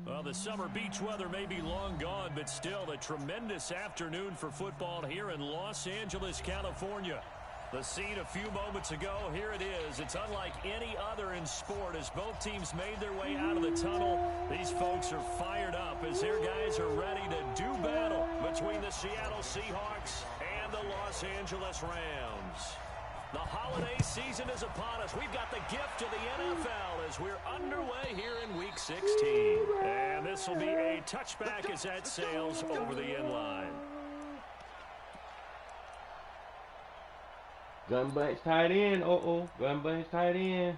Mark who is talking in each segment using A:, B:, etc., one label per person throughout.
A: Well, the summer beach weather may be long gone, but still a tremendous afternoon for football here in Los Angeles, California. The scene a few moments ago, here it is. It's unlike any other in sport as both teams made their way out of the tunnel. These folks are fired up as their guys are ready to do battle between the Seattle Seahawks and the Los Angeles Rams. The holiday season is upon us. We've got the gift of the NFL as we're underway here in Week 16. And this will be a touchback as that sails over the end line.
B: Gun bunch tied in. Gun bunch tied in.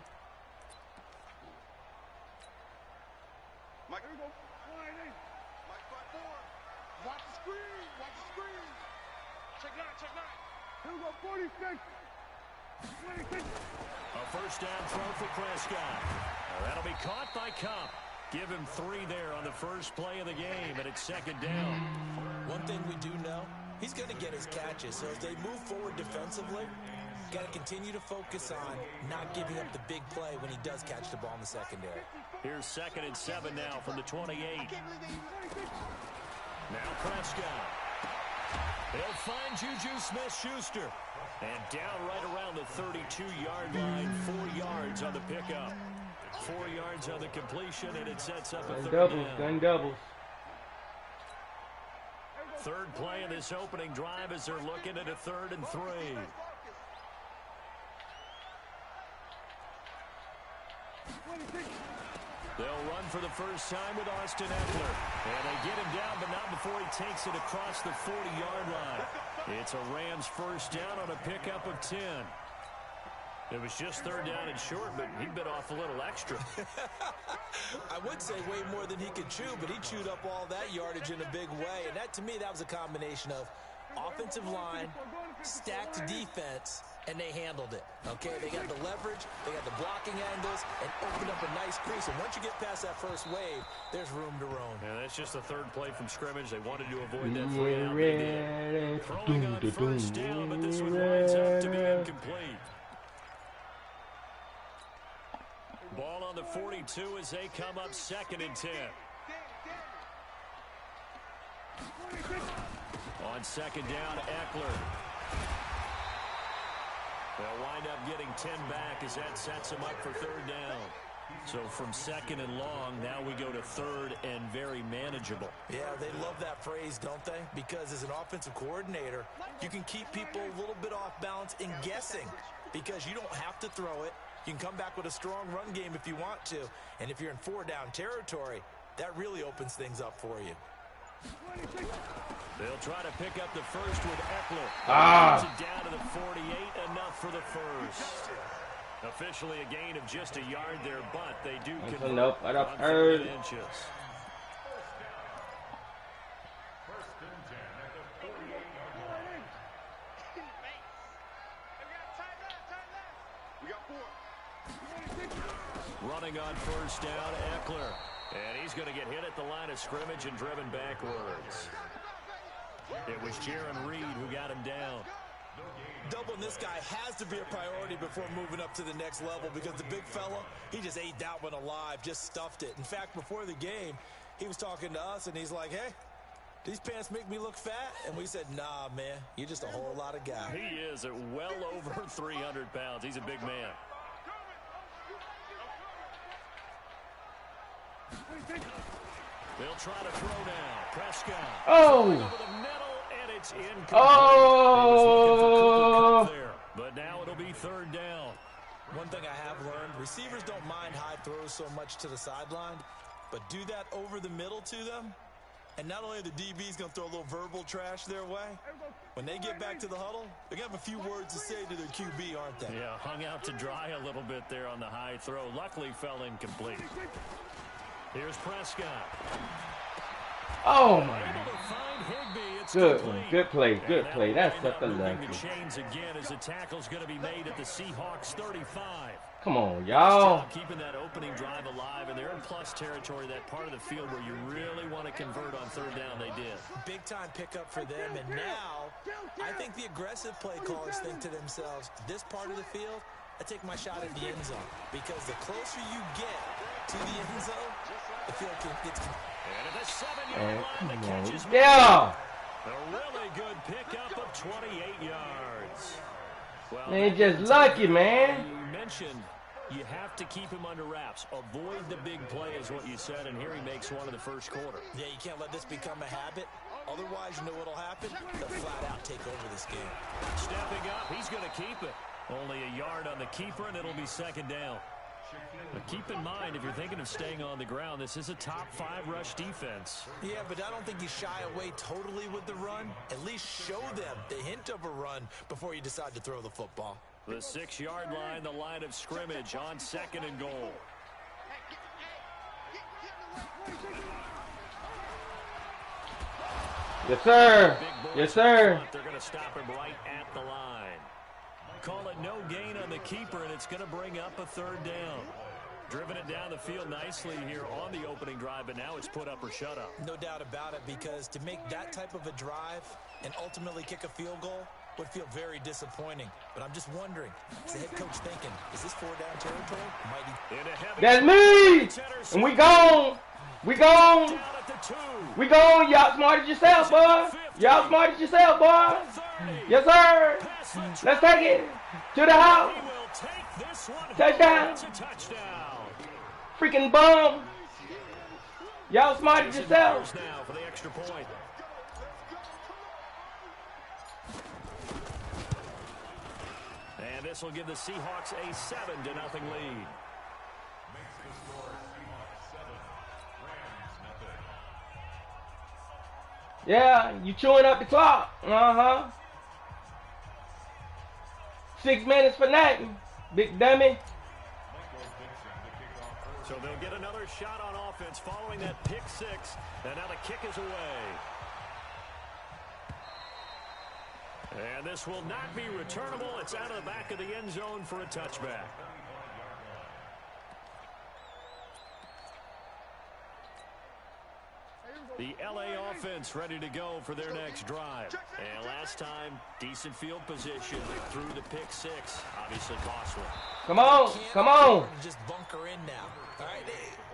C: Mike, here we go. Mike, 5-4. Watch the screen. Watch the screen. Check 9. Check 9. Here we go. 46.
A: A first down throw for Prescott. That'll be caught by Cup. Give him 3 there on the first play of the game, and it's second down.
D: One thing we do know, he's going to get his catches. So as they move forward defensively, got to continue to focus on not giving up the big play when he does catch the ball in the secondary.
A: Here's 2nd and 7 now from the 28. Now Prescott. They'll find Juju Smith-Schuster. And down right around the 32-yard line, 4 yards on the pickup. 4 yards on the completion, and it sets up a third down.
B: Gun doubles.
A: Third play of this opening drive as they're looking at a 3rd and 3. They'll run for the first time with Austin Eckler. And they get him down, but not before he takes it across the 40-yard line. It's a Rams first down on a pickup of 10. It was just 3rd down and short, but he bit off a little extra.
D: I would say way more than he could chew, but he chewed up all that yardage in a big way. And that, to me, that was a combination of offensive line, stacked defense, and they handled it. Okay, they got the leverage, they got the blocking angles, and opened up a nice crease. And once you get past that first wave, there's room to roam.
A: Yeah, that's just the 3rd play from scrimmage. They wanted to avoid that 3-and-out. Throwing on first down, but this one winds up to be incomplete. Ball on the 42 as they come up 2nd and 10. On 2nd down, Eckler. They'll wind up getting 10 back as that sets them up for 3rd down. So from 2nd and long, now we go to 3rd and very manageable.
D: Yeah, they love that phrase, don't they? Because as an offensive coordinator, you can keep people a little bit off balance in guessing because you don't have to throw it. You can come back with a strong run game if you want to. And if you're in 4-down territory, that really opens things up for you.
A: They'll try to pick up the first with Eckler. It down to the 48, enough for the first. Officially a gain of just a yard there, but they do convert
B: nope, I don't
A: on
B: heard.
A: 30 inches. Running on first down, Eckler. And he's going to get hit at the line of scrimmage and driven backwards. It was Jaron Reed who got him down.
D: Doubling this guy has to be a priority before moving up to the next level because the big fella, he just ate that one alive, just stuffed it. In fact, before the game, he was talking to us, and he's like, hey, these pants make me look fat? And we said, nah, man, you're just a whole lot of guy.
A: He is at well over 300 pounds. He's a big man. They'll try to throw now. Prescott.
B: Oh!
A: Over the middle, and it's incomplete.
B: Oh!
A: There, but now it'll be 3rd down.
D: One thing I have learned, receivers don't mind high throws so much to the sideline, but do that over the middle to them, And not only are the DBs going to throw a little verbal trash their way, when they get back to the huddle, they're going to have a few words to say to their QB, aren't they?
A: Yeah, hung out to dry a little bit there on the high throw. Luckily fell incomplete. Here's Prescott.
B: Oh, my.
A: Able to find Higbee. It's
B: Good
A: complete.
B: one. Good play. Good
A: And
B: play.
A: that'll
B: That's
A: wind up
B: something
A: moving
B: lucky.
A: the chains again as the tackle's going to be made at the Seahawks 35.
B: Come on, y'all.
A: Keeping that opening drive alive, and they're in plus territory, that part of the field where you really want to convert on third down. They did.
D: Big time pickup for them, and now I think the aggressive play callers think to themselves, this part of the field, I take my shot at the end zone, because the closer you get to the end zone, the field gets.
A: And at the 7-yard line, the catch is made.
B: Yeah.
A: A really good pickup of 28 yards. Well,
B: Man, just lucky, man.
A: you mentioned you have to keep him under wraps. Avoid the big play is what you said, and here he makes one in the first quarter.
D: Yeah, you can't let this become a habit. Otherwise, you know what'll happen? They'll flat out take over this game.
A: Stepping up, he's going to keep it. Only a yard on the keeper, and it'll be second down. But keep in mind, if you're thinking of staying on the ground, this is a top-5 rush defense.
D: Yeah, but I don't think you shy away totally with the run. At least show them the hint of a run before you decide to throw the football.
A: The 6-yard line, the line of scrimmage on second and goal.
B: Yes, sir. Yes, sir.
A: They're going to stop him right at the line. Call it no gain on the keeper, and it's going to bring up a third down. Driven it down the field nicely here on the opening drive, but now it's put up or shut up.
D: No doubt about it, because to make that type of a drive and ultimately kick a field goal would feel very disappointing. But I'm just wondering, is the head coach thinking, is this 4-down territory? Might he...
B: That's me. And we gone. We gone. We gone. Y'all smarted yourself, boy. Y'all smarted yourself, boy. Yes, sir. Let's take it to the house. Touchdown. Freaking bum. Y'all smarted yourself.
A: Now for the extra point. And this will give the Seahawks a 7-0 lead.
B: Yeah, you chewing up the clock. 6 minutes for nothing, big dummy.
A: So they'll get another shot on offense following that pick six. And now the kick is away. And this will not be returnable. It's out of the back of the end zone for a touchback. The LA offense ready to go for their next drive. And last time, decent field position through the pick six. Obviously costly.
B: Come on, come on.
D: Just bunker in now. All right,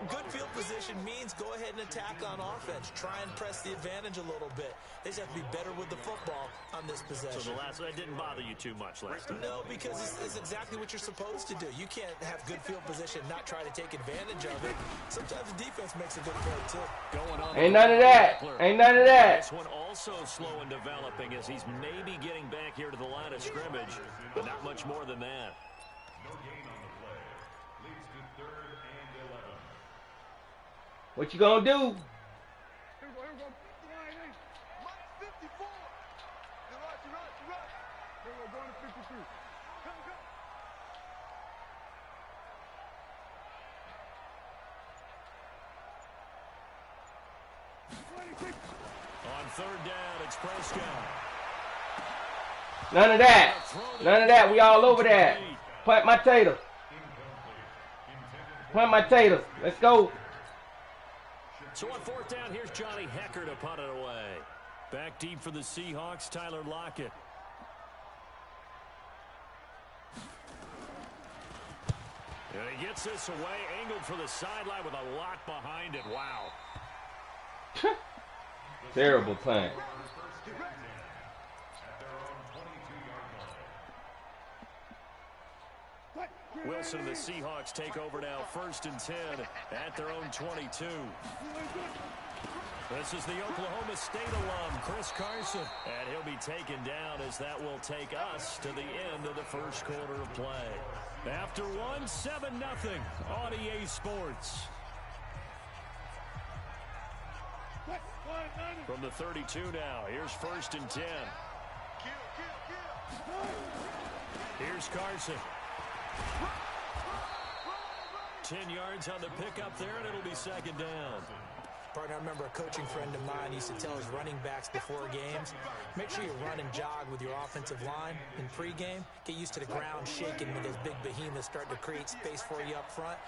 D: good field position means go ahead and attack on offense. Try and press the advantage a little bit. They just have to be better with the football on this possession.
A: So the last that didn't bother you too much last time.
D: No, because it's exactly what you're supposed to do. You can't have good field position, not try to take advantage of it. Sometimes the defense makes a good play too.
A: Going on.
B: Ain't none of that. Ain't none of that.
A: This one also slow in developing as he's maybe getting back here to the line of scrimmage, but not much more than that.
E: No gain on the play. Leads to 3rd and 11.
B: What you gonna do?
C: Here we go, here we go. Mike 54. You're right, you're right, you're right. Here we go, going to 53. Go, go.
A: On third down, it's Prescott.
B: None of that. None of that. We all over that. Plant my tater. Plant my tater. Let's go.
A: So on fourth down, here's Johnny Hecker to punt it away. Back deep for the Seahawks, Tyler Lockett. And he gets this away, angled for the sideline with a lot behind it. Wow.
B: Terrible plan.
A: Wilson and the Seahawks take over now, 1st and 10 at their own 22. This is the Oklahoma State alum, Chris Carson. And he'll be taken down as that will take us to the end of the first quarter of play. After one, 7-0 on EA Sports. From the 32 now, here's 1st and 10. Here's Carson. 10 yards on the pickup there, and it'll be 2nd down.
D: Partner, I remember a coaching friend of mine used to tell his running backs before games, make sure you run and jog with your offensive line in pregame. Get used to the ground shaking when those big behemoths start to create space for you up front.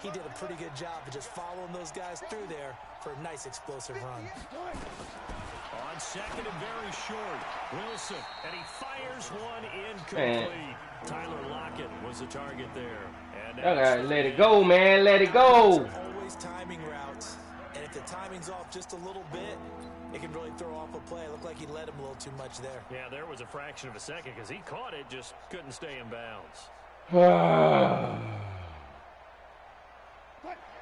D: He did a pretty good job of just following those guys through there for a nice explosive run.
A: On 2nd and very short, Wilson, and he fires one incomplete. Tyler Lockett was the target there. And
B: okay, let it go, man. Let it go.
D: Always timing routes. And if the timing's off just a little bit, it can really throw off a play. It looked like he led him a little too much there.
A: Yeah, there was a fraction of a second because he caught it, just couldn't stay in bounds.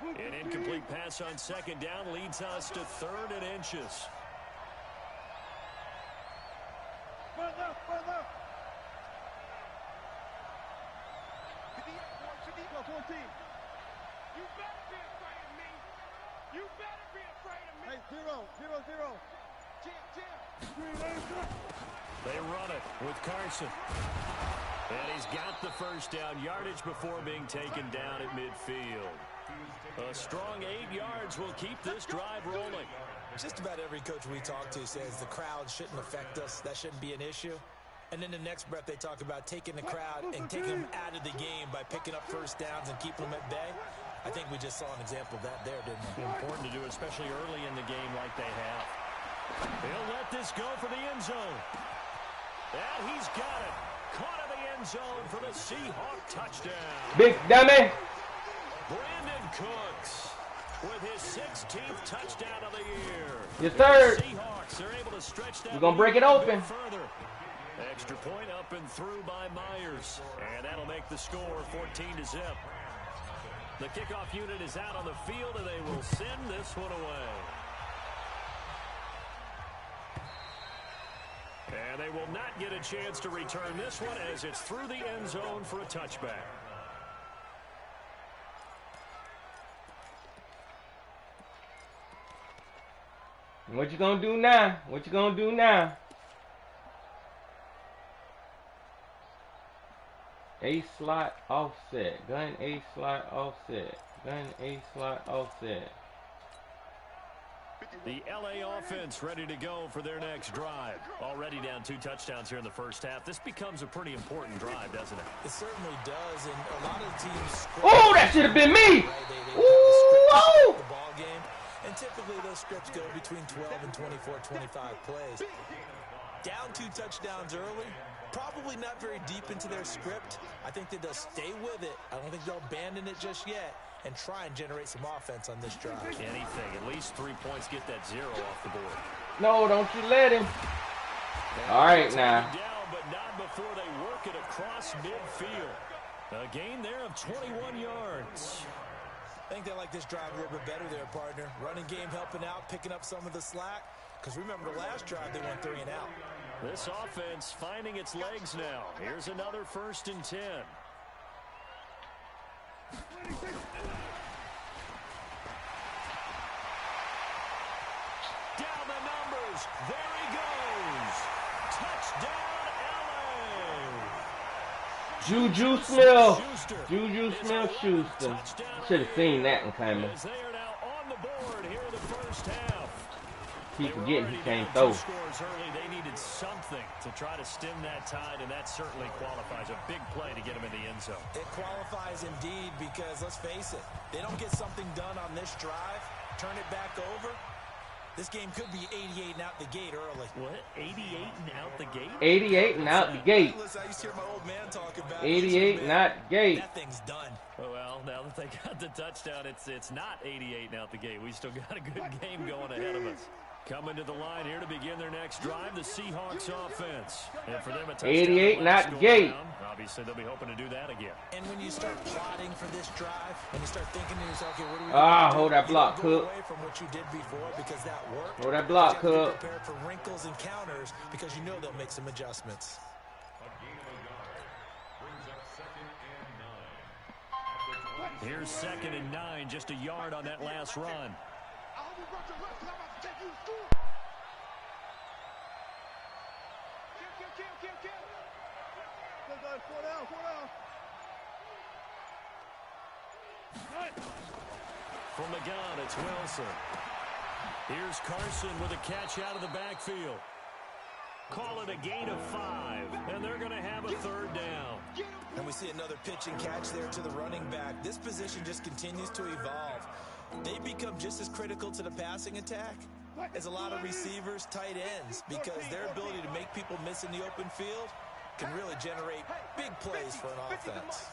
A: An incomplete pass on 2nd down leads us to 3rd and inches. They run it with Carson. And he's got the 1st down yardage before being taken down at midfield. A strong 8 yards will keep this drive rolling.
D: Just about every coach we talk to says the crowd shouldn't affect us. That shouldn't be an issue. And then the next breath they talk about taking the crowd and taking them out of the game by picking up 1st downs and keeping them at bay. I think we just saw an example of that there, didn't we?
A: Important to do, especially early in the game like they have. He'll let this go for the end zone. And he's got it. Caught in the end zone for the Seahawk touchdown.
B: Big dummy.
A: Brandon Cooks with his 16th touchdown of the year.
B: Yes, sir.
A: The Seahawks are able to stretch that.
B: We're going to break it open.
A: Further. Extra point up and through by Myers. And that'll make the score 14-0. The kickoff unit is out on the field, and they will send this one away. And they will not get a chance to return this one as it's through the end zone for a touchback.
B: What you gonna do now? What you gonna do now? A slot offset. Gun A slot offset. Gun A slot offset.
A: The LA offense ready to go for their next drive. Already down 2 touchdowns here in the 1st half. This becomes a pretty important drive, doesn't it?
D: It certainly does, and a lot of teams.
B: Oh, that should have been me!
D: Ooh! The ball game, and typically those scripts go between 12 and 24, 25 plays. Down 2 touchdowns early. Probably not very deep into their script. I think that they'll stay with it. I don't think they'll abandon it just yet and try and generate some offense on this drive.
A: Anything. At least 3 points. Get that 0 off the board.
B: No, don't you let him. All right, now.
A: Down, but not before they work it across midfield. A gain there of 21 yards.
D: I think they like this drive a little bit better there, partner. Running game helping out, picking up some of the slack. Because remember the last drive, they went 3 and out.
A: This offense finding its legs now. Here's another 1st and 10. Down the numbers. There he goes. Touchdown, LA.
B: Juju Smith-Schuster. Should have seen that one coming.
A: As they are now on the board here in the 1st half.
B: Keep forgetting he can't throw.
A: Scores early. They needed something to try to stem that tide, and that certainly qualifies. A big play to get them in the end zone.
D: It qualifies indeed because, let's face it, they don't get something done on this drive, turn it back over. This game could be 88 and out the gate early.
A: What? 88 and out the gate?
B: 88 and out the gate.
D: Listen, I used to hear my old man talk about
B: 88 and out the gate.
D: That thing's done.
A: Well, now that they got the touchdown, it's not 88 and out the gate. We still got a good game going ahead of us. Coming to the line here to begin their next drive, the Seahawks offense. And for them, a touchdown
B: 88 not gate.
A: Obviously, they'll be hoping to do that again.
D: And when you start plotting for this drive, when you start thinking to yourself, okay, what do we do?
B: Hold that block, Cook.
D: Away from what you did before because that worked.
B: Hold that block, Cook.
D: Prepare for wrinkles and counters because you know they'll make some adjustments.
E: A gain of a yard brings up 2nd and 9.
A: Here's 2nd and 9, just a yard on that last run. From the gun, it's Wilson. Here's Carson with a catch out of the backfield. Call it a gain of 5, and they're going to have a third down.
D: And we see another pitch and catch there to the running back. This position just continues to evolve. They become just as critical to the passing attack as a lot of receivers, tight ends, because their ability to make people miss in the open field can really generate big plays for an offense.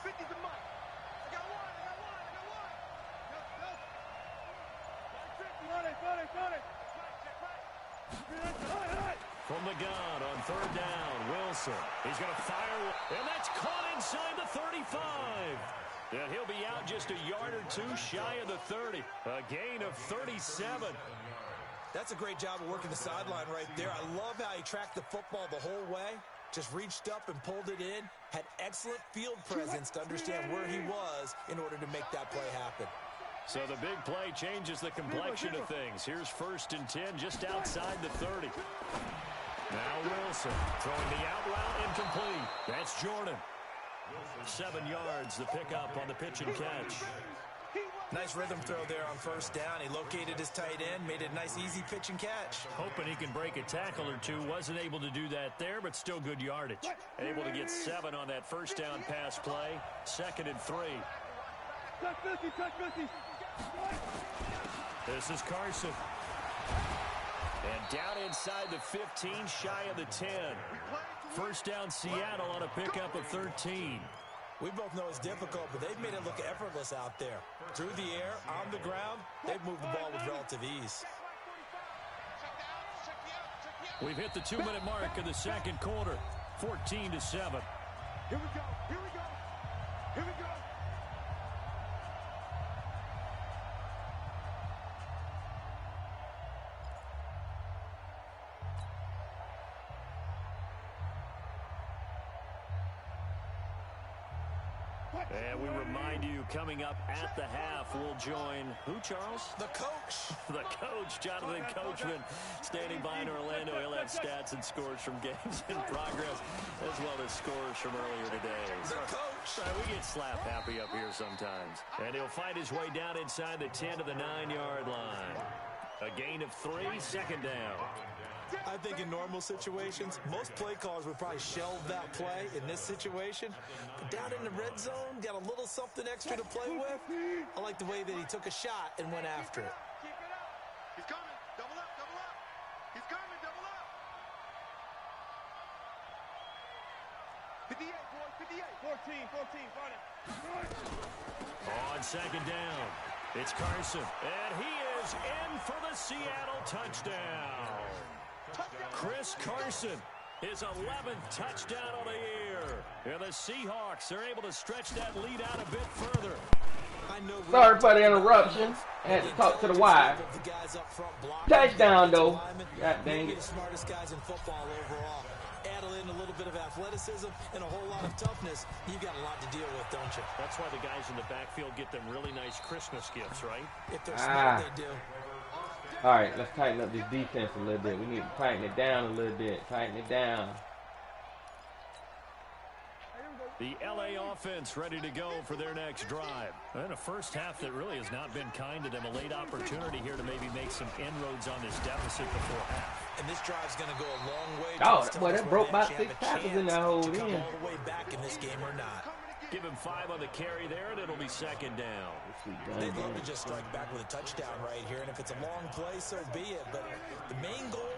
A: From the gun on third down, Wilson. He's going to fire, and that's caught inside the 35. And he'll be out just a yard or two shy of the 30. A gain of 37.
D: That's a great job of working the sideline right there. I love how he tracked the football the whole way. Just reached up and pulled it in. Had excellent field presence to understand where he was in order to make that play happen.
A: So the big play changes the complexion of things. Here's 1st and 10 just outside the 30. Now Wilson throwing the out route incomplete. That's Jordan. 7 yards, the pickup on the pitch and catch.
D: Nice rhythm throw there on 1st down. He located his tight end, made it a nice easy pitch and catch.
A: Hoping he can break a tackle or two. Wasn't able to do that there, but still good yardage. Able to get 7 on that 1st down pass play. 2nd and 3. This is Carson. And down inside the 15, shy of the 10. 1st down Seattle on a pickup of 13.
D: We both know it's difficult, but they've made it look effortless out there. Through the air, on the ground, they've moved the ball with relative ease.
A: We've hit the 2-minute mark in the 2nd quarter. 14-7.
C: Here we go. Here we go. Here we go.
A: And we remind you, coming up at the half, we'll join who, Charles?
D: The coach.
A: The coach, Jonathan Coachman, standing by in Orlando. He'll have stats and scores from games in progress, as well as scores from earlier today.
D: The coach.
A: We get slap happy up here sometimes. And he'll fight his way down inside the 10 to the 9-yard line. A gain of 3, 2nd down.
D: I think in normal situations, most play callers would probably shelve that play in this situation. But down in the red zone, got a little something extra to play with. I like the way that he took a shot and went after it.
C: Keep it up. He's coming. Double up, double up. He's coming, double up. 58, boys, 58. 14, find it.
A: On 2nd down, it's Carson. And he is in for the Seattle touchdown. Chris Carson, his 11th touchdown on the year. And the Seahawks are able to stretch that lead out a bit further.
B: Sorry for the interruption. I had to talk to the wife. Touchdown, though. God dang it.
D: The smartest guys in football overall. Add in a little bit of athleticism and a whole lot of toughness. You've got a lot to deal with, don't you?
A: That's why the guys in the backfield get them really nice Christmas gifts, right?
D: If they're smart, they do.
B: All right, let's tighten up this defense a little bit. We need to tighten it down a little bit. Tighten it down.
A: The LA offense ready to go for their next drive. And a first half that really has not been kind to them. A late opportunity here to maybe make some inroads on this deficit before half.
D: And this drive's going to go a long way.
B: Oh, boy, that broke about 6 tackles in that whole
D: to come
B: end.
D: all the way back in this game or not.
A: Give him 5 on the carry there, and it'll be 2nd down.
D: They'd love to just strike back with a touchdown right here, and if it's a long play, so be it. But the main goal,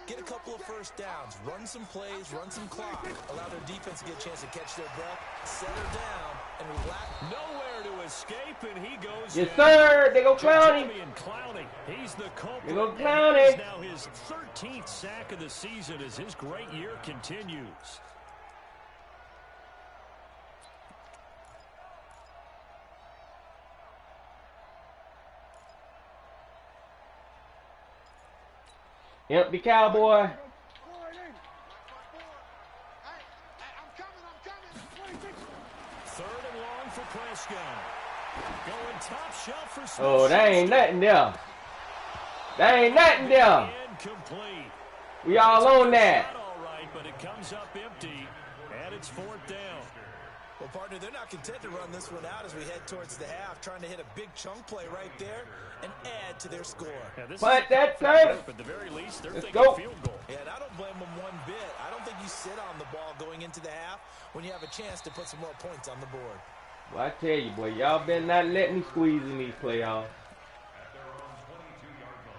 D: get a couple of first downs, run some plays, run some clock, allow their defense to get a chance to catch their breath, settle down, and relax.
A: Nowhere to escape, and he goes.
B: Yes, sir. They go Clowney.
A: Clowney. He's the culprit.
B: They go Clowney.
A: Now his 13th sack of the season as his great year continues.
B: Empty Cowboy.
A: 3rd and long for Prescott. Going top shelf for Smith.
B: Oh, that ain't nothing there. That ain't nothing there.
A: Incomplete.
B: We all on that.
A: All right, but it comes up empty. but it's 4th down.
D: Well, partner, they're not content to run this one out as we head towards the half, trying to hit a big chunk play right there and add to their score.
B: But that turf.
A: At the very least, they're
B: Let's
A: thinking
B: go.
A: field goal.
D: Yeah, and I don't blame them one bit. I don't think you sit on the ball going into the half when you have a chance to put some more points on the board.
B: Well, I tell you, boy, y'all better not let me squeeze in these playoffs.
E: At their own 22-yard line.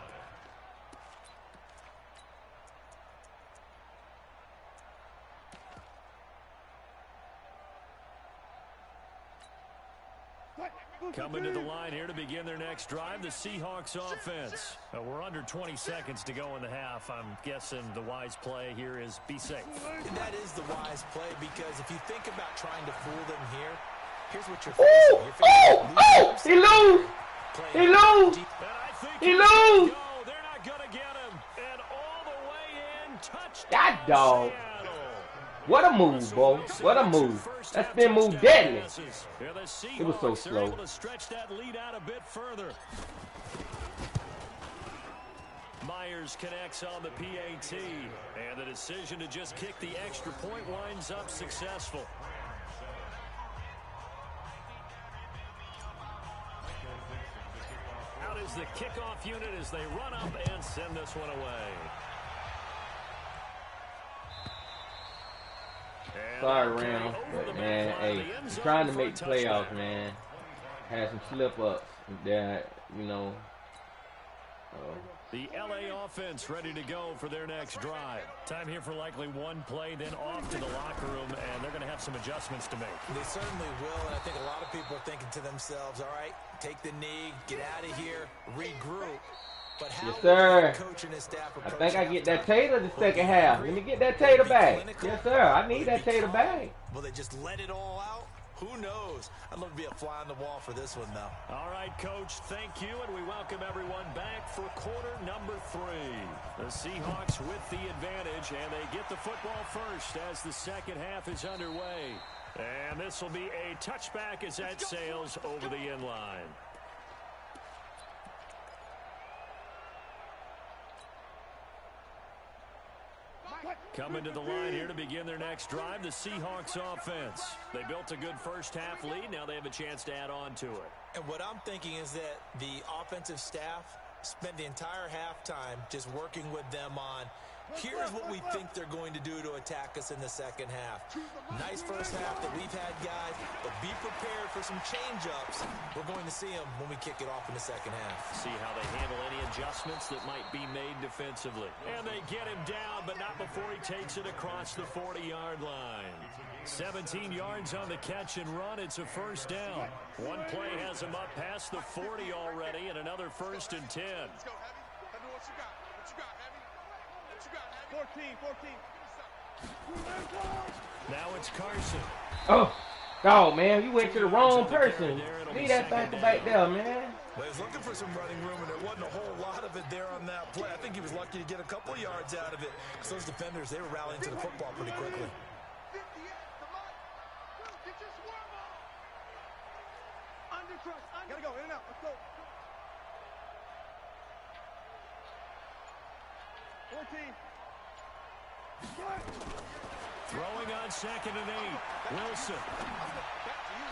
A: Coming to the line here to begin their next drive, the Seahawks offense. We're under 20 seconds to go in the half. I'm guessing the wise play here is be safe.
D: And that is the wise play, because if you think about trying to fool them here, here's what you're facing. You're facing
B: He lose! He lose! He lose!
A: They're not going to get him. And all the way in, touchdown.
B: God dog.
A: Seattle.
B: What a move, boy. What a move. That's been moved deadly. It was so slow.
A: Able to stretch that lead out a bit further. Myers connects on the PAT, and the decision to just kick the extra point winds up successful. Out is the kickoff unit as they run up and send this one away.
B: Sorry, Ram, but man, hey, I'm trying to make the playoffs, man. Had some slip-ups that, you know.
A: The LA offense ready to go for their next drive. Time here for likely one play, then off to the locker room, and they're going to have some adjustments to make.
D: They certainly will, and I think a lot of people are thinking to themselves, all right, take the knee, get out of here, regroup. But how
B: yes, sir.
D: coach and his staff
B: I think I get that tater the second half. Let me get that tater back. Yes, sir. I need that tater back.
D: Will they just let it all out? Who knows? I'd love to be a fly on the wall for this one, though.
A: All right, Coach, thank you, and we welcome everyone back for quarter number 3. The Seahawks with the advantage, and they get the football first as the second half is underway. And this will be a touchback as that sails over the end line. Coming to the line here to begin their next drive, the Seahawks offense. They built a good first half lead. Now they have a chance to add on to it.
D: And what I'm thinking is that the offensive staff spent the entire halftime just working with them on, here's what we think they're going to do to attack us in the second half. Nice first half that we've had, guys, but be prepared for some change-ups. We're going to see them when we kick it off in the second half.
A: See how they handle any adjustments that might be made defensively. And they get him down, but not before he takes it across the 40-yard line. 17 yards on the catch and run. It's a first down. One play has him up past the 40 already, and another 1st and 10.
C: Let's go, Heavy. Heavy, what you got? What you got, Heavy? What you got, Heavy? 14.
A: Now it's Carson.
B: Oh, man, you went to the wrong person. Leave that back there, man.
D: Well, he was looking for some running room, and there wasn't a whole lot of it there on that play. I think he was lucky to get a couple yards out of it, because those defenders, they were rallying to the football pretty quickly.
C: Gotta go, in and out, let's go. 14.
A: Throwing on 2nd and 8. Wilson.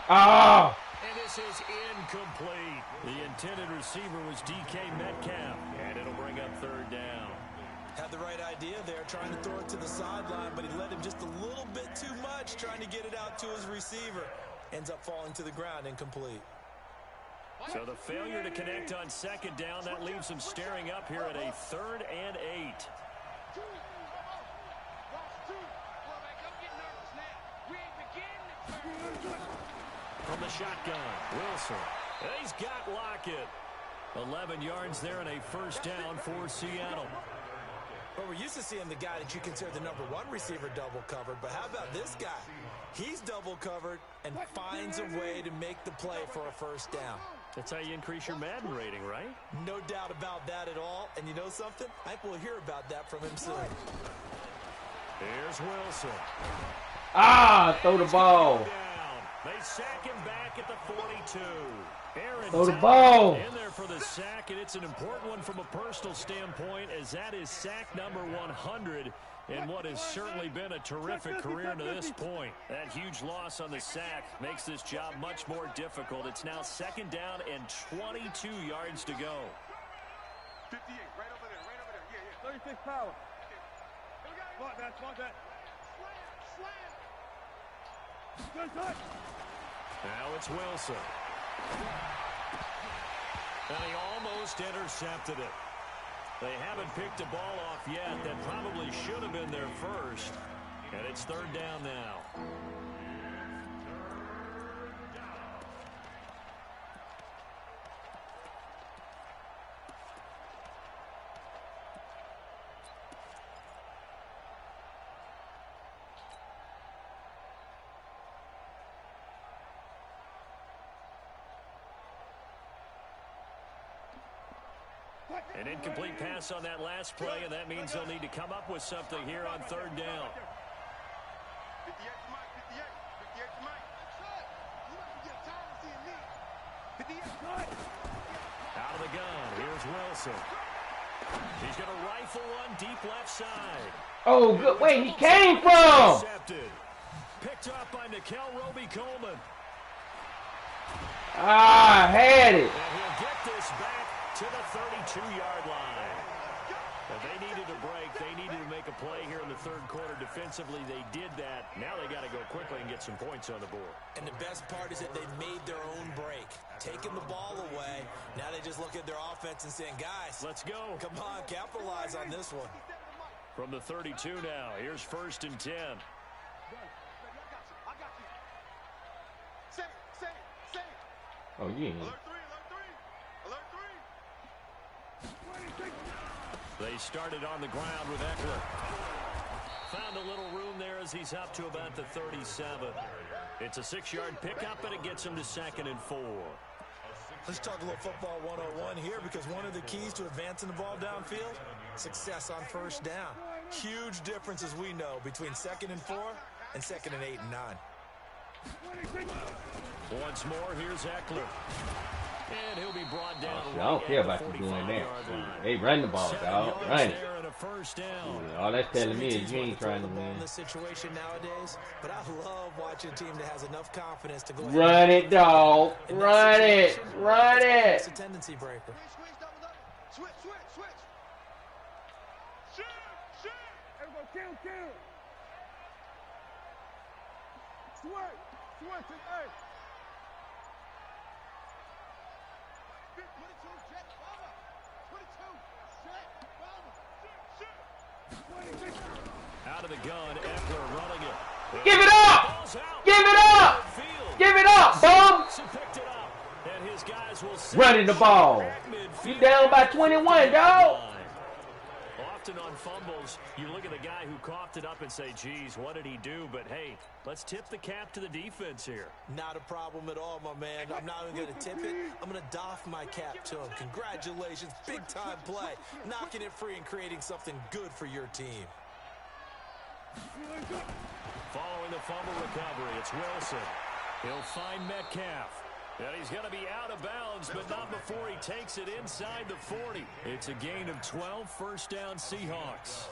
B: Oh.
A: And this is incomplete. The intended receiver was DK Metcalf, and it'll bring up 3rd down.
D: Had the right idea there, trying to throw it to the sideline, but he let him just a little bit too much, trying to get it out to his receiver. Ends up falling to the ground, incomplete.
A: So the failure to connect on 2nd down, that leaves them staring up here at a 3rd and 8. From the shotgun, Wilson. He's got Lockett. 11 yards there and a 1st down for Seattle.
D: Well, we're used to seeing the guy that you consider the number 1 receiver double covered, but how about this guy? He's double covered and finds a way to make the play for a 1st down.
A: That's how you increase your Madden rating, right?
D: No doubt about that at all. And you know something? I think we'll hear about that from him soon.
A: Here's Wilson.
B: Throw the ball.
A: They sack him back at the 42. Aaron
B: Throw the ball.
A: In there for the sack, and it's an important one from a personal standpoint, as that is sack number 100. in what has certainly been a terrific career to this point. That huge loss on the sack makes this job much more difficult. It's now 2nd down and 22 yards to go.
C: 58, right over there, right over there. Yeah,
F: 36 power. Spot that, spot that.
C: Slam, slam.
F: Good touch.
A: Now it's Wilson. And he almost intercepted it. They haven't picked a ball off yet. That probably should have been their first. And it's 3rd down now. An incomplete pass on that last play, and that means they'll need to come up with something here on 3rd down.
C: 58 to Mike, 58. 58 to Mike. You might get tired of seeing me. 58 to
A: Out of the gun, here's Wilson. He's going to rifle one deep left side.
B: Oh, good. Wait, he came from.
A: Intercepted. Picked up by Nikel Roby-Coleman.
B: Ah, I had it.
A: And he'll get this back to the 32-yard line. But they needed a break. They needed to make a play here in the 3rd quarter. Defensively, they did that. Now they got to go quickly and get some points on the board.
D: And the best part is that they made their own break. Taking the ball away. Now they just look at their offense and saying, guys,
A: let's go.
D: Come on, capitalize on this one.
A: From the 32 now, here's 1st and 10.
C: I got you. Say it.
B: Oh, yeah.
C: Alert 3, alert 3. Alert 3.
A: They started on the ground with Eckler. Found a little room there as he's up to about the 37. It's a 6-yard pickup, and it gets him to 2nd and 4.
D: Let's talk a little football 101 here, because one of the keys to advancing the ball downfield, success on 1st down. Huge difference, as we know, between 2nd and 4 and 2nd and 8 and 9.
A: Once more, here's Eckler. And he'll be brought down.
B: I don't care about you doing that. They run the ball, dog. Run it. All that's telling me is you ain't trying to win.
D: This situation nowadays, but I love watching a team that has enough confidence to go ahead.
B: Run it, dog. Run it. Run it.
D: It's a tendency breaker.
C: Switch. Shoot.
F: Everybody kill. Switch it, hey.
C: 22, jet, bomber. 22, jet, bomber.
A: Out of the gun, Eckler running it.
B: Give it up! Give it up! Give it up, bum! Running the ball. You down by 21, dog.
A: Often on fumbles, you look at the guy who coughed it up and say, geez, what did he do? But, hey, let's tip the cap to the defense here.
D: Not a problem at all, my man. I'm not even going to tip it. I'm going to doff my cap to him. Congratulations. Big-time play. Knocking it free and creating something good for your team.
A: Following the fumble recovery, it's Wilson. He'll find Metcalf. And he's going to be out of bounds, but not before he takes it inside the 40. It's a gain of 12, 1st down Seahawks.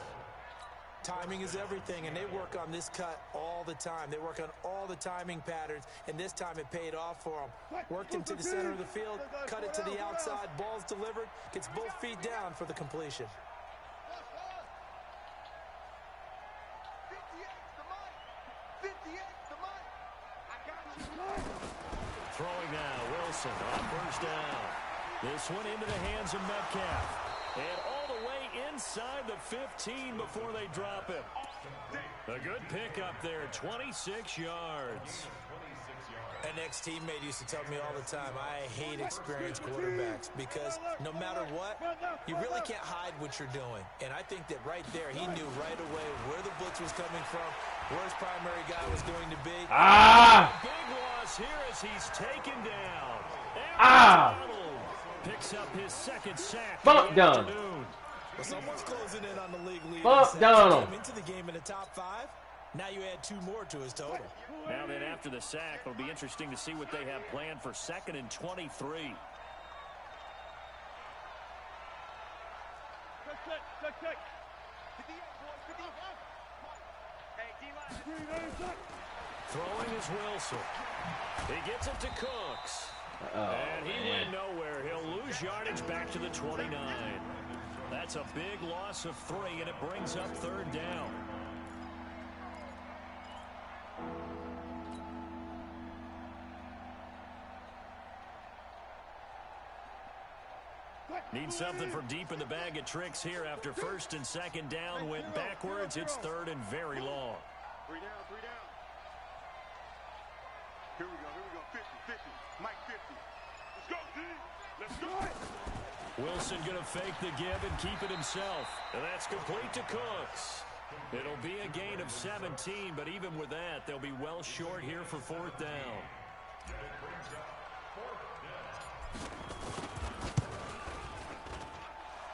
D: Timing is everything, and they work on this cut all the time. They work on all the timing patterns, and this time it paid off for them. Worked him to the center of the field, cut it to the outside, ball's delivered, gets both feet down for the completion.
C: 58 to Mike. I got you.
A: Throwing now, Wilson on 1st down. This one into the hands of Metcalf. And all the way inside the 15 before they drop him. A good pickup there, 26 yards.
D: An ex-teammate used to tell me all the time, I hate experienced quarterbacks because no matter what, you really can't hide what you're doing. And I think that right there, he knew right away where the blitz was coming from, where his primary guy was going to be.
A: Big loss here as he's taken down. Donald picks up his 2nd sack.
B: Bump down.
D: Well, someone's closing in on the league lead.
B: Bump down.
D: Into the game in the top 5. Now you add 2 more to his total.
A: Now then, after the sack, it'll be interesting to see what they have planned for 2nd and 23.
F: Check.
C: 58, boys, 58.
A: Throwing is Wilson. He gets it to Cooks. And he went nowhere. He'll lose yardage back to the 29. That's a big loss of 3, and it brings up 3rd down. Need something from deep in the bag of tricks here after 1st and 2nd down went backwards. It's 3rd and very long.
C: 3 down, 3 down. Here we go, 50, 50. Mike 50. Let's go, D. Let's go.
A: Wilson going to fake the give and keep it himself. And that's complete to Cooks. It'll be a gain of 17, but even with that, they'll be well short here for 4th down.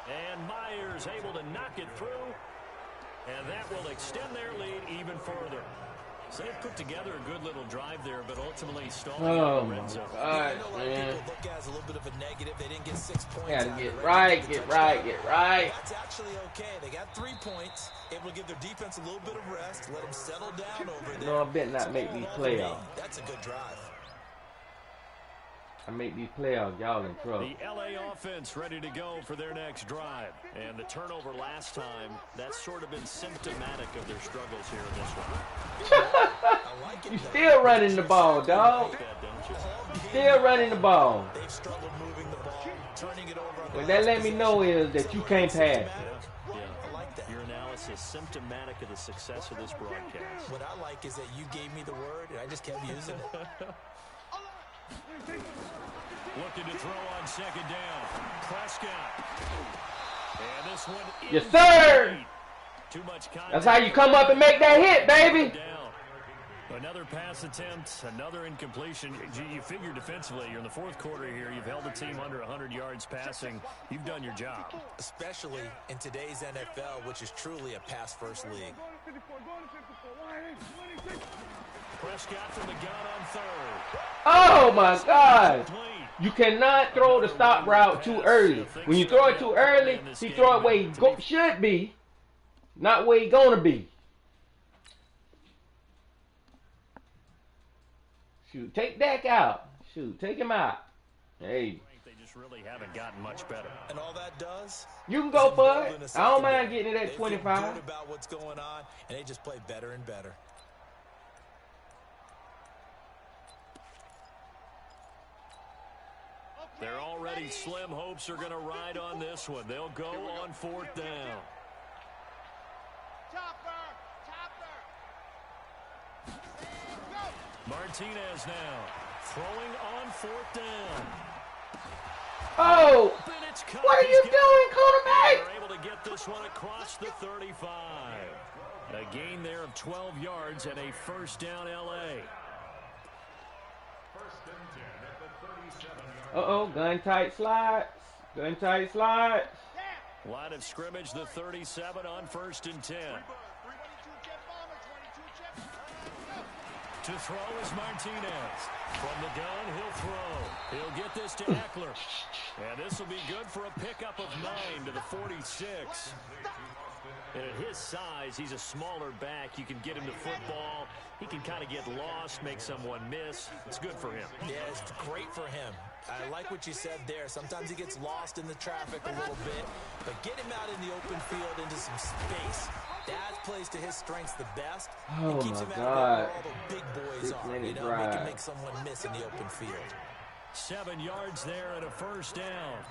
A: And Myers able to knock it through, and that will extend their lead even further. So they've put together a good little drive there, but ultimately stalling out the red zone.
B: God,
D: man. People look at as a little bit of a negative. They didn't get 6 points.
B: Gotta get right, get right, get right.
D: That's actually okay. They got 3 points, able to give their defense a little bit of rest, let them settle down over there.
B: No, I bet not make these playoffs.
D: That's a good drive.
B: I make these playoffs, y'all in trouble.
A: The LA offense ready to go for their next drive. And the turnover last time, that's sort of been symptomatic of their struggles here in this one.
B: You still running the ball, dog. Still running the ball.
D: They've struggled moving the ball, turning it over.
B: What that let me know is that you can't pass.
A: Yeah. I like that. Your analysis symptomatic of the success of this broadcast.
D: What I like is that you gave me the word, and I just kept using it.
A: Looking to throw on 2nd down. Prescott. And this one is
B: Yes, sir.
A: great. Too much contact.
B: That's how you come up and make that hit, baby.
A: Down. Another pass attempt, another incompletion. You figure defensively, you're in the 4th quarter here. You've held the team under 100 yards passing. You've done your job.
D: Especially in today's NFL, which is truly a pass-first league.
A: Prescott from the gun on 3rd.
B: Oh, my God. You cannot throw the stop route too early. When you throw it too early, he throw it where he should be, not where he going to be. Shoot, take Dak out. Shoot, take him out. Hey.
A: They just really haven't gotten much better.
D: And all that does,
B: You can go for it. I don't mind getting it at 25.
D: They feel good about what's going on, and they just play better and better.
A: They're already slim hopes are going to ride on this one. They'll go on 4th down. Martinez now throwing on 4th down.
B: Oh, what are you doing, quarterback?
A: They're able to get this one across the 35. A gain there of 12 yards and a 1st down LA.
B: Uh-oh, gun tight slides. Gun tight slides.
A: Line of scrimmage, the 37 on 1st and 10. To throw is Martinez. From the gun, he'll throw. He'll get this to Eckler. And this will be good for a pickup of 9 to the 46. And at his size, he's a smaller back. You can get him to football. He can kind of get lost, make someone miss. It's good for him.
D: Yeah, it's great for him. I like what you said there. Sometimes he gets lost in the traffic a little bit, but get him out in the open field into some space. That plays to his strengths the best.
B: Oh,
D: it keeps
B: my
D: him
B: God.
D: out of where all the big boys are.
B: 6-minute
D: You know,
B: drive.
D: he can make someone miss in the open field.
A: 7 yards there and a 1st down.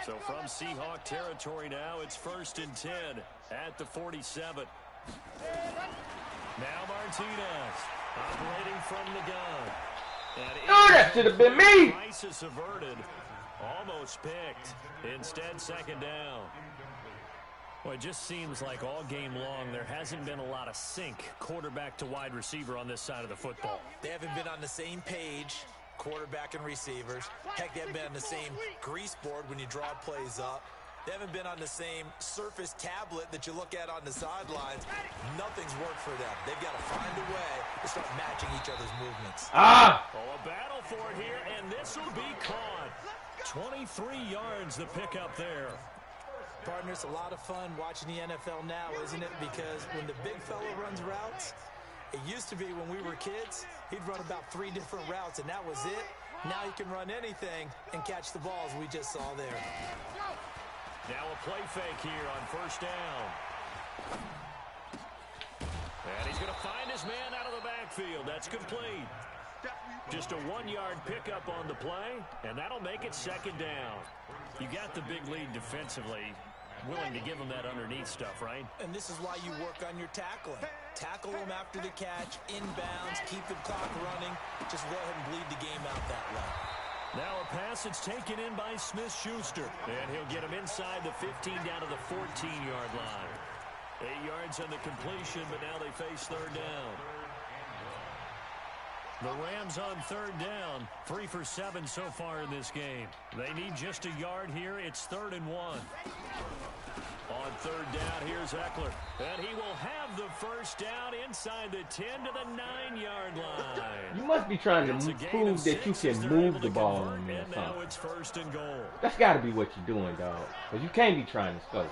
A: So from Seahawk territory now, it's 1st and 10 at the 47. Now Martinez operating from the gun.
B: Oh, that should have been me.
A: Crisis averted. Almost picked. Instead, 2nd down. Well, it just seems like all game long there hasn't been a lot of sync quarterback to wide receiver on this side of the football.
D: They haven't been on the same page, quarterback and receivers. Heck, they haven't been on the same grease board when you draw plays up. They haven't been on the same surface tablet that you look at on the sidelines. Nothing's worked for them. They've got to find a way to start matching each other's movements.
B: Ah!
A: Oh, a battle for it here, and this will be caught. 23 yards the pickup there.
D: Partner, it's a lot of fun watching the NFL now, isn't it? Because when the big fella runs routes, it used to be when we were kids, he'd run about 3 different routes, and that was it. Now he can run anything and catch the balls we just saw there.
A: Now a play fake here on first down. And he's going to find his man out of the backfield. That's complete. Just a 1-yard pickup on the play, and that'll make it second down. You got the big lead defensively. Willing to give him that underneath stuff, right?
D: And this is why you work on your tackling. Tackle him after the catch, inbounds, keep the clock running. Just go ahead and bleed the game out that way.
A: Now a pass that's taken in by Smith-Schuster. And he'll get him inside the 15 down to the 14-yard line. 8 yards on the completion, but now they face third down. The Rams on third down, 3 for 7 so far in this game. They need just a yard here. It's 3rd and 1. On third down, here's Eckler. And he will have the first down inside the 10 to the 9-yard line.
B: You must be trying to prove that you can move the ball on me or
A: something. And now it's
B: something.
A: 1st and goal.
B: That's got to be what you're doing, dog. Because you can't be trying to score.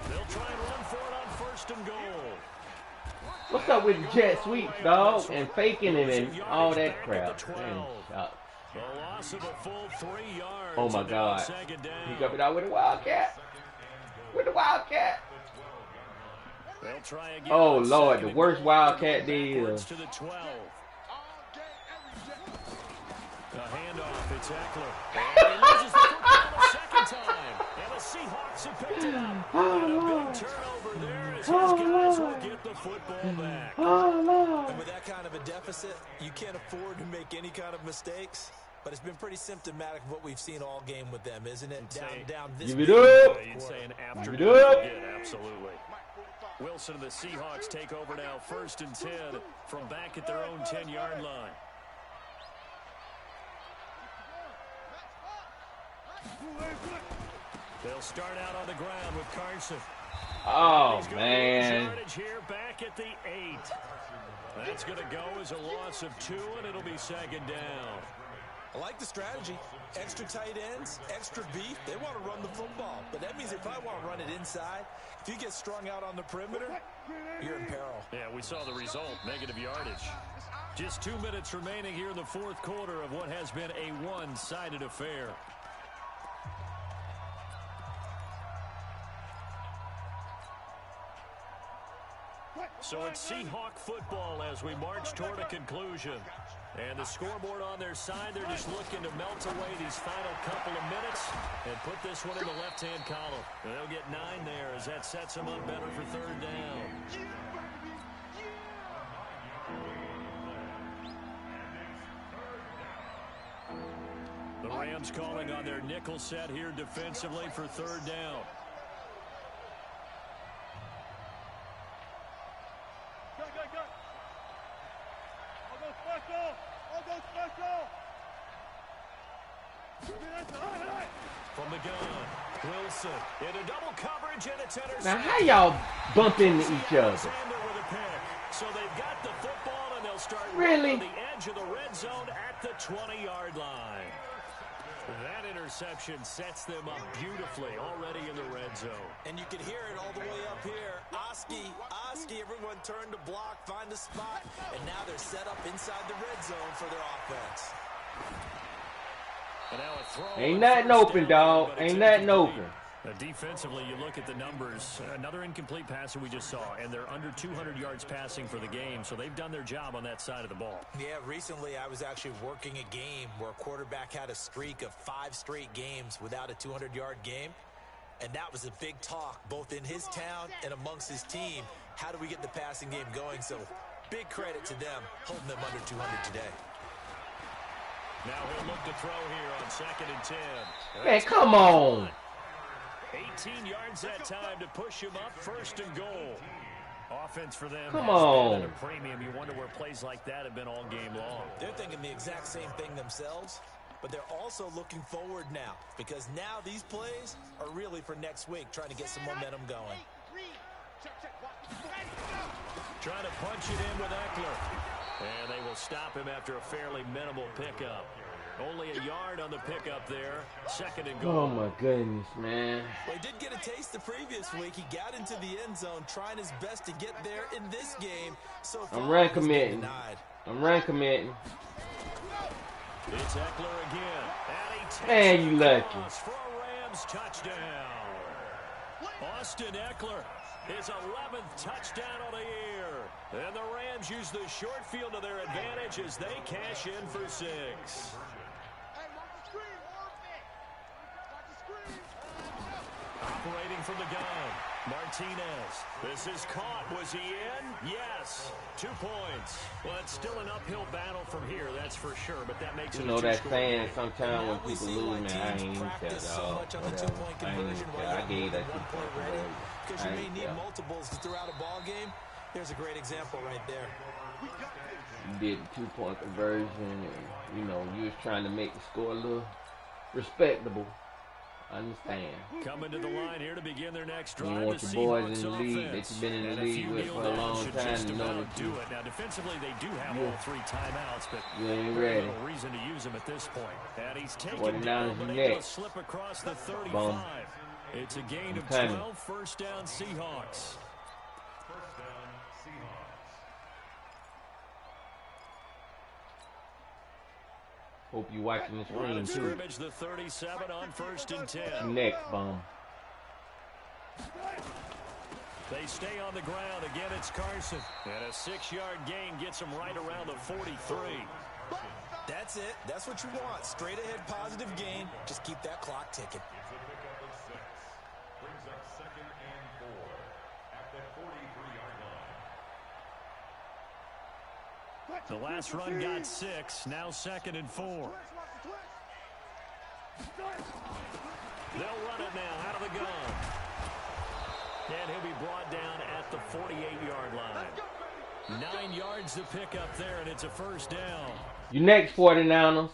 A: They'll try and run for it on 1st and goal.
B: What's up with jet sweeps, dog? And faking it and all that crap. Man,
A: the loss of a full 3 yards.
B: oh my God. He got it out with a Wildcat. With the Wildcat.
A: They'll try again.
B: Oh Lord, the worst Wildcat deal.
A: To the 12. A handoff, it's Eckler. And he loses the football a second time. And the Seahawks have picked it up. And a big turnover there as his guys will get the football back.
D: And with that kind of a deficit, you can't afford to make any kind of mistakes. But it's been pretty symptomatic of what we've seen all game with them, isn't it? Down this
B: give it up.
A: You'd say an after
B: give it up.
A: Absolutely. Wilson and the Seahawks take over now, 1st and 10 from back at their own 10-yard line. They'll start out on the ground with Carson.
B: Oh man.
A: Here back at the 8. That's going to go as a loss of 2, and it'll be second down.
D: I like the strategy. Extra tight ends, extra beef. They want to run the football, but that means they probably want to run it inside. If you get strung out on the perimeter, you're in peril.
A: Yeah, we saw the result, negative yardage. Just 2 minutes remaining here in the 4th quarter of what has been a one-sided affair. So it's Seahawk football as we march toward a conclusion. And the scoreboard on their side, they're just looking to melt away these final couple of minutes and put this one in the left-hand column. And they'll get 9 there as that sets them up better for third down. The Rams calling on their nickel set here defensively for third down. From the gun, Wilson into double coverage, and it's intercepted.
B: Now how y'all bump into each other?
A: So they've got the football, and they'll start
B: really
A: on the edge of the red zone at the 20-yard line. That interception sets them up beautifully already in the red zone.
D: And you can hear it all the way up here. Oski, everyone turned to block, find a spot, and now they're set up inside the red zone for their offense.
A: And now a throw.
B: Ain't nothing open, dog. Ain't nothing open.
A: Defensively, you look at the numbers. Another incomplete passer we just saw, and they're under 200 yards passing for the game, so they've done their job on that side of the ball.
D: Yeah, recently I was actually working a game where a quarterback had a streak of 5 straight games without a 200-yard game, and that was a big talk both in his town and amongst his team. How do we get the passing game going? So big credit to them holding them under 200 today.
A: Now he'll look to throw here on 2nd and 10.
B: Man, come on.
A: 18 yards that time to push him up, 1st and goal. Offense for them.
B: Come on.
A: At a premium. You wonder where plays like that have been all game long.
D: They're thinking the exact same thing themselves. but they're also looking forward now because now these plays are really for next week, trying to get some momentum going.
A: Trying to punch it in with Eckler. And they will stop him after a fairly minimal pickup. Only a yard on the pickup there. 2nd and goal.
B: Oh, my goodness, man.
D: Well, he did get a taste the previous week. He got into the end zone, trying his best to get there in this game. So far,
B: I'm run committing. I'm run committing.
A: It's Eckler again.
B: Man, you lucky.
A: For a Rams touchdown. Austin Eckler, his 11th touchdown of the year. And the Rams use the short field to their advantage as they cash in for 6. Operating from the gun, Martinez. This is caught. Was he in? Yes. 2 points. Well, it's still an uphill battle from here, that's for sure, but that makes it
B: you know that saying sometimes when people lose, man, I ain't even tell dog. I ain't even tell. I gave that 2-point conversion.
D: Because you may need multiples throughout a ball game. There's a great example right there.
B: You did the 2-point conversion, and, you know, you was trying to make the score a little respectable. I understand.
A: Coming to the line here to begin their next drive.
B: You want your boys in the league that you've been in the league with for a long time to know that you
A: Now, defensively, they do have all 3 timeouts, but
B: you ain't
A: very
B: ready.
A: little reason to use them at this point. And he's taken
B: 49
A: down,
B: is
A: but able to
B: next.
A: slip across the 35.
B: Boom.
A: It's a gain of
B: coming.
A: 12, 1st down Seahawks.
E: First down, Seahawks.
B: Hope you watching the
A: Line
B: screen
A: of
B: too.
A: scrimmage, the 37 on 1st and 10.
B: Next, bum.
A: They stay on the ground. Again, it's Carson. And a 6-yard gain gets him right around the 43.
D: That's it. That's what you want. Straight ahead positive gain. Just keep that clock ticking.
E: It's a pickup of 6. Brings up 2nd and 4 at the 43-yard line.
A: The last run got 6. Now 2nd and 4. They'll run it now out of the gun. And he'll be brought down at the 48-yard line. 9 yards to pick up there, and it's a 1st down.
B: You next, 49ers.